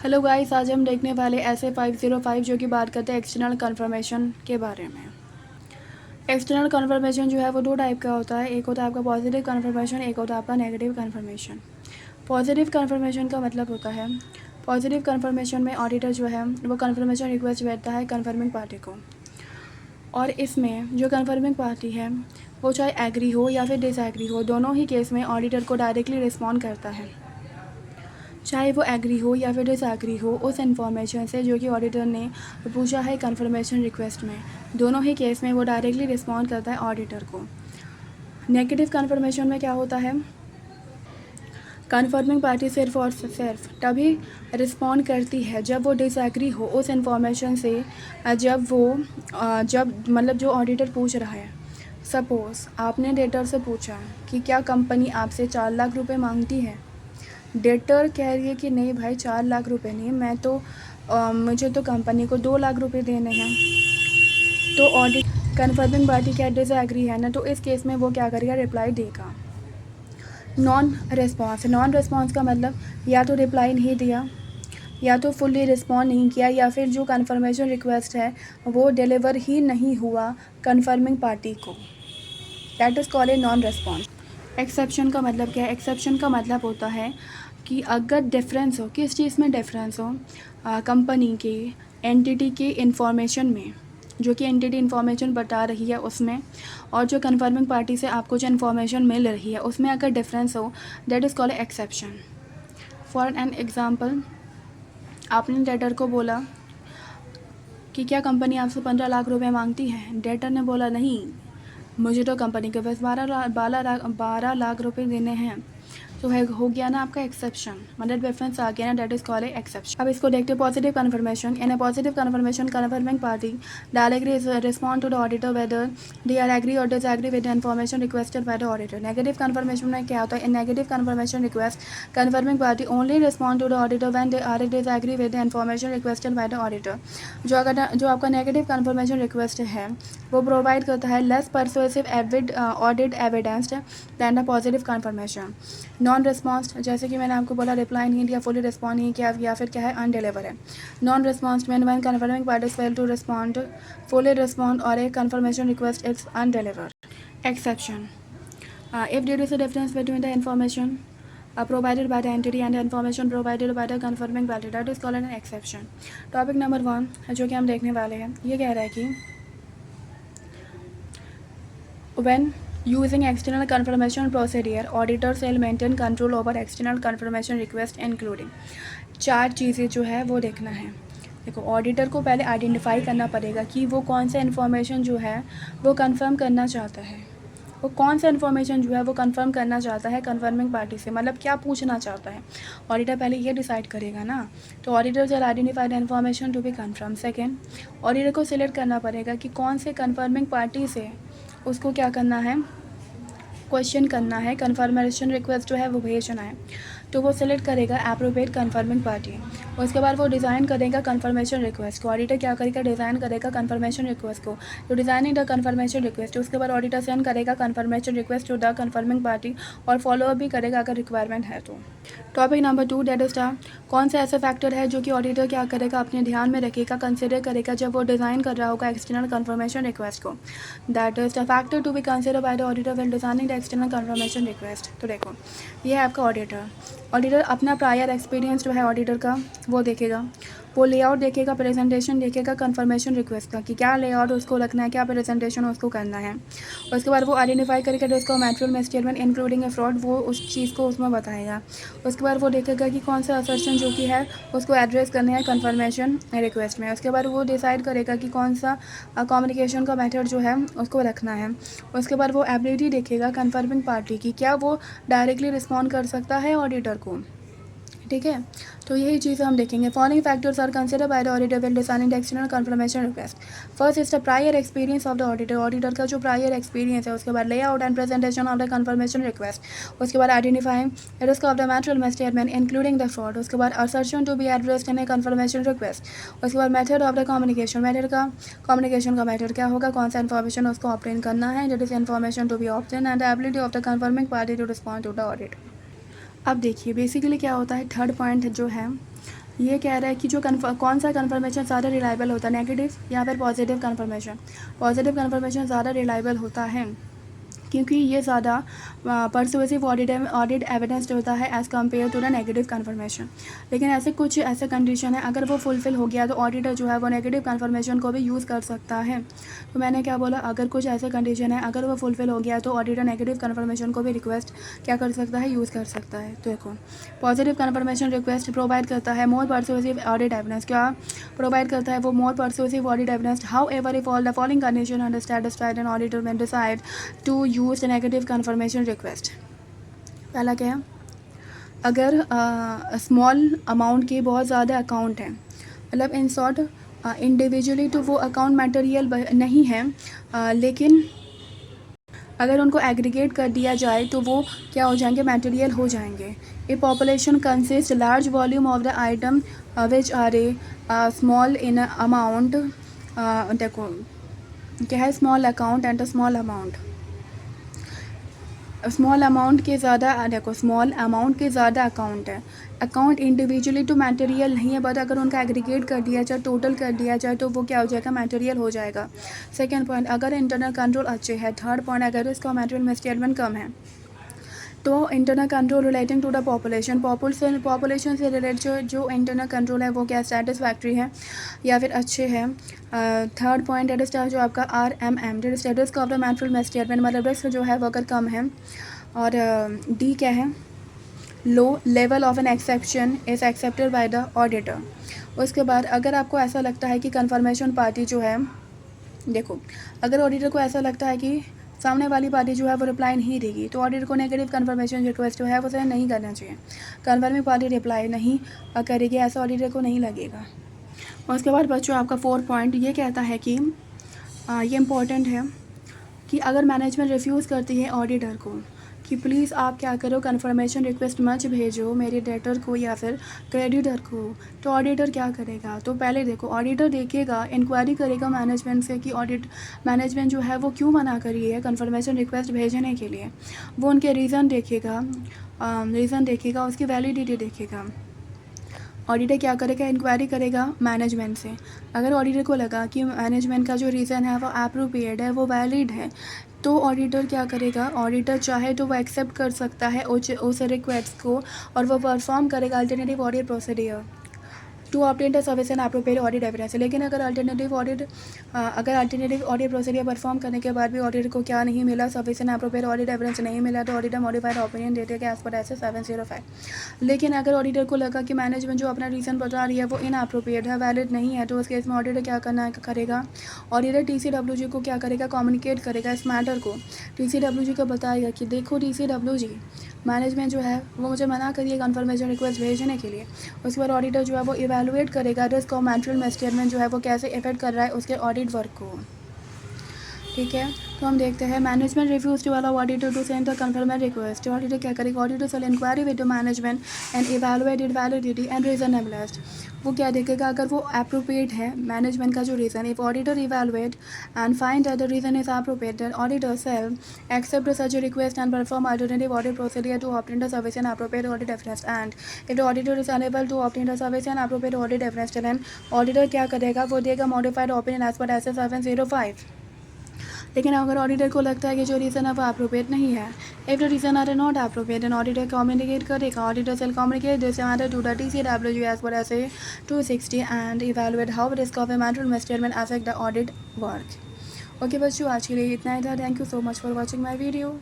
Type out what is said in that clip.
Hello guys, आज हम देखने वाले ऐसे 505 जो कि बात करते हैं एक्सटर्नल कन्फर्मेशन के बारे में। एक्सटर्नल कन्फर्मेशन जो है वो दो टाइप का होता है। एक होता है आपका पॉजिटिव कन्फर्मेशन, एक होता है आपका नेगेटिव कन्फर्मेशन। पॉजिटिव कन्फर्मेशन का मतलब होता है, पॉजिटिव कन्फर्मेशन में ऑडिटर जो है वो कन्फर्मेशन रिक्वेस्ट भेजता है कन्फर्मिंग पार्टी को, और इसमें जो कन्फर्मिंग पार्टी है वो चाहे एग्री हो या फिर डिसएग्री हो, दोनों ही केस में ऑडिटर को डायरेक्टली रिस्पॉन्ड करता है, चाहे वो एग्री हो या फिर डिसएग्री हो उस इन्फॉर्मेशन से जो कि ऑडिटर ने पूछा है कन्फर्मेशन रिक्वेस्ट में। दोनों ही केस में वो डायरेक्टली रिस्पॉन्ड करता है ऑडिटर को। नेगेटिव कन्फर्मेशन में क्या होता है, कन्फर्मिंग पार्टी सिर्फ और सिर्फ तभी रिस्पॉन्ड करती है जब वो डिसएग्री हो उस इन्फॉर्मेशन से, जब मतलब जो ऑडिटर पूछ रहा है। सपोज़ आपने डेटर से पूछा कि क्या कंपनी आपसे 4 लाख रुपए मांगती है। डेटर कह रही है कि नहीं भाई, 4 लाख रुपए नहीं, मैं तो मुझे तो कंपनी को 2 लाख रुपए देने हैं। तो ऑडिट कन्फर्मिंग पार्टी क्या डिसएग्री है ना, तो इस केस में वो क्या करेगा, रिप्लाई देगा। नॉन रिस्पॉन्स का मतलब या तो रिप्लाई नहीं दिया, या तो फुल्ली रिस्पॉन्ड नहीं किया, या फिर जो कन्फर्मेशन रिक्वेस्ट है वो डिलीवर ही नहीं हुआ कन्फर्मिंग पार्टी को। That is called a non response. Exception का मतलब क्या है, एक्सेप्शन का मतलब होता है कि अगर डिफरेंस हो, किस चीज़ में डिफरेंस हो, कंपनी के एंटिटी के इंफॉर्मेशन में, जो कि एंटिटी इंफॉर्मेशन बता रही है उसमें, और जो कन्फर्मिंग पार्टी से आपको जो इन्फॉर्मेशन मिल रही है उसमें अगर डिफरेंस हो, that is called exception. For an example, आपने डेटर को बोला कि क्या कंपनी आपसे 15 लाख रुपए मांगती है। डेटर ने बोला नहीं, मुझे तो कंपनी के पास 12 लाख रुपए देने हैं। तो है, हो गया ना आपका एक्सेप्शन, मतलब डिफरेंस आ गया ना, दैट इज़ कॉल्ड एक्सेप्शन। अब इसको देखते हैं positive confirmation. In a positive confirmation, confirming party directly respond to the auditor whether they are agree और disagree with the information requested by the auditor. Negative confirmation में क्या होता है, in negative confirmation request confirming party only respond to the auditor when they are disagree with the information requested by the auditor. जो आपका negative confirmation request है वो provide करता है less persuasive audit evidence than the positive confirmation. Non response, जैसे कि मैंने आपको बोला, रिप्लाई नहीं दिया, फुली रिस्पॉन्ड नहीं किया, या फिर क्या है, अनडिलीवर है। नॉन रिस्पॉन्स में one confirming parties fail to respond, fully respond और a confirmation request is undeliver. Exception, if there is a difference between the information provided by the entity and the information provided by the confirming party, that is called an exception. Topic number 1 जो कि हम देखने वाले हैं, ये कह रहा है कि when using external confirmation procedure, auditor shall maintain control over external confirmation request including 4 चीज़ें जो है वो देखना है। देखो, ऑडिटर को पहले आइडेंटिफाई करना पड़ेगा कि वो कौन सा इन्फॉर्मेशन जो है वो कंफर्म करना चाहता है, वो कौन सा इन्फॉर्मेशन जो है वो कंफर्म करना चाहता है कन्फर्मिंग पार्टी से, मतलब क्या पूछना चाहता है। ऑडिटर पहले ये डिसाइड करेगा ना, तो auditor shall identify the information to be confirm. Second, auditor को सिलेक्ट करना पड़ेगा कि कौन से कन्फर्मिंग पार्टी से उसको क्या करना है, क्वेश्चन करना है, कन्फर्मेशन रिक्वेस्ट जो है वो भेजना है। तो वो सिलेक्ट करेगा एप्रोप्रिएट कन्फर्मिंग पार्टी। उसके बाद वो डिज़ाइन करेगा कन्फर्मेशन रिक्वेस्ट को। ऑडिटर क्या करेगा, डिज़ाइन करेगा कन्फर्मेशन रिक्वेस्ट को। तो डिज़ाइनिंग द कन्फर्मेशन रिक्वेस्ट, उसके बाद ऑडिटर सेंड करेगा confirmation request to the confirming party और फॉलोअप भी करेगा अगर रिक्वायरमेंट है तो। Topic number 2, that is the कौन सा ऐसा फैक्टर है जो कि ऑडिटर क्या करेगा, अपने ध्यान में रखेगा, कंसिडर करेगा जब वो डिज़ाइन कर रहा होगा एक्सटर्नल कन्फर्मेशन रिक्वेस्ट को। That is the factor to be consider by the auditor when designing the external confirmation request. तो देखो, ये है आपका ऑडिटर। ऑडिटर अपना प्रायर एक्सपीरियंस जो है ऑडिटर का वो देखेगा, वो लेआउट देखेगा, प्रेजेंटेशन देखेगा कन्फर्मेशन रिक्वेस्ट का कि क्या लेआउट उसको रखना है, क्या प्रेजेंटेशन उसको करना है। उसके बाद वो आइडेंटिफाई करके उसको मैटेरियल में स्टेटमेंट इंक्लूडिंग ए फ्रॉड, वो उस चीज़ को उसमें बताएगा। उसके बाद वो देखेगा कि कौन सा असर्शन जो कि है उसको एड्रेस करना है कन्फर्मेशन रिक्वेस्ट में। उसके बाद वो डिसाइड करेगा कि कौन सा कम्युनिकेशन का मेथड जो है उसको रखना है। उसके बाद वो एबिलिटी देखेगा कन्फर्मिंग पार्टी की, क्या वो डायरेक्टली रिस्पॉन्ड कर सकता है ऑडिटर को। ठीक है, तो यही चीज़ें हम देखेंगे। Following factors are consider by the auditor when deciding the external confirmation request. First is the prior experience of the auditor, auditor का जो प्रायर एक्सपीरियंस है। उसके बाद layout and presentation of the confirmation request. उसके बाद identifying risk of the material statement including the fraud. उसके बाद assertion to be addressed in a confirmation request. उसके बाद method of the communication, communication का मेथड क्या होगा, कौन सा इन्फॉर्मेशन उसको ऑब्टेन करना है, that is information to be obtain, and the ability of the confirming party to respond to the audit. अब देखिए बेसिकली क्या होता है, थर्ड पॉइंट जो है ये कह रहा है कि जो कौन सा कन्फर्मेशन ज़्यादा रिलायबल होता है, नेगेटिव या फिर पॉजिटिव कन्फर्मेशन। पॉजिटिव कन्फर्मेशन ज़्यादा रिलायबल होता है क्योंकि ये ज़्यादा परसुएसिव ऑडिट एविडेंस होता है as compare to the negative confirmation. लेकिन ऐसे कुछ ऐसे कंडीशन है, अगर वो फुलफ़िल हो गया तो ऑडिटर जो है वो नेगेटिव कन्फर्मेशन को भी यूज़ कर सकता है। तो मैंने क्या बोला, अगर कुछ ऐसे कंडीशन है, अगर वो फुलफ़िल हो गया तो ऑडिटर नेगेटिव कन्फर्मेशन को भी रिक्वेस्ट क्या कर सकता है, यूज़ कर सकता है। तो देखो, पॉजिटिव कन्फर्मेशन रिक्वेस्ट प्रोवाइड करता है मोर परसुएसिव ऑडिट एविडेंस। क्या प्रोवाइड करता है वो, more persuasive audit evidence. However if all the following condition are satisfied an auditor may decide to use negative confirmation request. पहला क्या है, अगर स्मॉल अमाउंट के बहुत ज़्यादा अकाउंट हैं, मतलब इन शॉर्ट इंडिविजुअली तो वो अकाउंट मटेरियल नहीं है, लेकिन अगर उनको एग्रीगेट कर दिया जाए तो वो क्या हो जाएंगे, मटेरियल हो जाएंगे। A population consist large volume of the item which are a small in amount. देखो क्या है, small account and a small amount. Small amount के ज़्यादा, देखो स्मॉल अमाउंट के ज़्यादा अकाउंट है, अकाउंट इंडिविजुअली तो मटेरियल नहीं है, बट अगर उनका एग्रीगेट कर दिया जाए, टोटल कर दिया जाए तो वो क्या हो जाएगा, मटेरियल हो जाएगा। सेकेंड पॉइंट, अगर इंटरनल कंट्रोल अच्छे है। थर्ड पॉइंट, अगर इसका मटेरियल मिसस्टेटमेंट कम है। तो internal control relating to the population से रिलेटेड जो इंटरनल कंट्रोल है वो क्या सेटिस्फैक्ट्री है या फिर अच्छे हैं। थर्ड पॉइंट डेट जो आपका RMM, date status of the material misstatement, मतलब रिस्क जो है वो अगर कम है। और डी क्या है, low level of an exception is accepted by the auditor. उसके बाद अगर आपको ऐसा लगता है कि कन्फर्मेशन पार्टी जो है, देखो अगर ऑडिटर को ऐसा लगता है कि सामने वाली पार्टी जो है वो रिप्लाई नहीं देगी तो ऑडिटर को नेगेटिव कन्फर्मेशन रिक्वेस्ट जो है वो सेंड नहीं करना चाहिए। कन्फर्मिंग पार्टी रिप्लाई नहीं करेगी, ऐसा ऑडिटर को नहीं लगेगा। और उसके बाद बच्चों आपका 4 पॉइंट ये कहता है कि ये इम्पोर्टेंट है कि अगर मैनेजमेंट रिफ्यूज़ करती है ऑडिटर को कि प्लीज़ आप क्या करो, कन्फर्मेशन रिक्वेस्ट मत भेजो मेरे डेटर को या फिर क्रेडिटर को, तो ऑडिटर क्या करेगा। तो पहले देखो, ऑडिटर देखेगा, इंक्वायरी करेगा मैनेजमेंट से कि मैनेजमेंट जो है वो क्यों मना करी है कन्फर्मेशन रिक्वेस्ट भेजने के लिए। वो उनके रीज़न देखेगा, उसकी वैलिडिटी देखेगा। ऑडिटर क्या करेगा, इंक्वायरी करेगा मैनेजमेंट से। अगर ऑडिटर को लगा कि मैनेजमेंट का जो रीज़न है वो अप्रोप्रिएट है, वो वैलिड है, तो ऑडिटर क्या करेगा, ऑडिटर चाहे तो वो एक्सेप्ट कर सकता है उस रिक्वेस्ट को और वो परफॉर्म करेगा alternative audit procedure to obtain the sufficient appropriate audit evidence. लेकिन अगर अल्टरनेटिव ऑडिट प्रोसीडियर परफॉर्म करने के बाद भी ऑडिटर को क्या नहीं मिला, सफिशिएंट एप्रोप्रिएट ऑडिट एविडेंस नहीं मिला, तो ऑडिटर मॉडिफाइड ओपिनियन देते हैं एज पर ऐसे 705। लेकिन अगर ऑडिटर को लगा कि मैनेजमेंट जो अपना रीज़न बता रही है वो इनएप्रोप्रिएट है, वैलिड नहीं है, तो उस केस में ऑडिटर क्या करेगा, ऑडिटर TCWG को क्या करेगा, कम्युनिकेट करेगा इस मैटर को। TCWG को बताएगा कि देखो TCWG, मैनेजमेंट जो है वो मुझे मना करिए कन्फर्मेशन रिक्वेस्ट भेजने के लिए। उसके बाद ऑडिटर जो है वो इवैल्यूएट करेगा रिस्क और मटेरियल मिसस्टेटमेंट जो है वो कैसे इफेक्ट कर रहा है उसके ऑडिट वर्क को। ठीक है, तो हम देखते हैं management refuse to allow auditor to send the confirmation request. Auditor क्या करेगा, auditor shall inquiry with the management and evaluated validity and reasonableness. वो क्या देखेगा, अगर वो अप्रोप्रिएट है मैनेजमेंट का जो reason, if auditor evaluate and find that the reason is appropriate, then auditor shall accept such a request and perform alternative audit procedure to obtain the sufficient appropriate audit evidence, and if the auditor is unable to obtain the sufficient appropriate audit evidence, then auditor क्या करेगा, वो देगा modified opinion as per SS 705। लेकिन अगर auditor को लगता है कि जो रीज़न है वो अप्रोप्रिएट नहीं है, if the reason are not appropriate, then auditor communicate करेगा, auditor shall communicate this matter to the TCWG as per SA 260 and evaluate how risk of a material misstatement affect the audit work. Okay बच्चों, आज के लिए इतना ही था। Thank you so much for watching my video.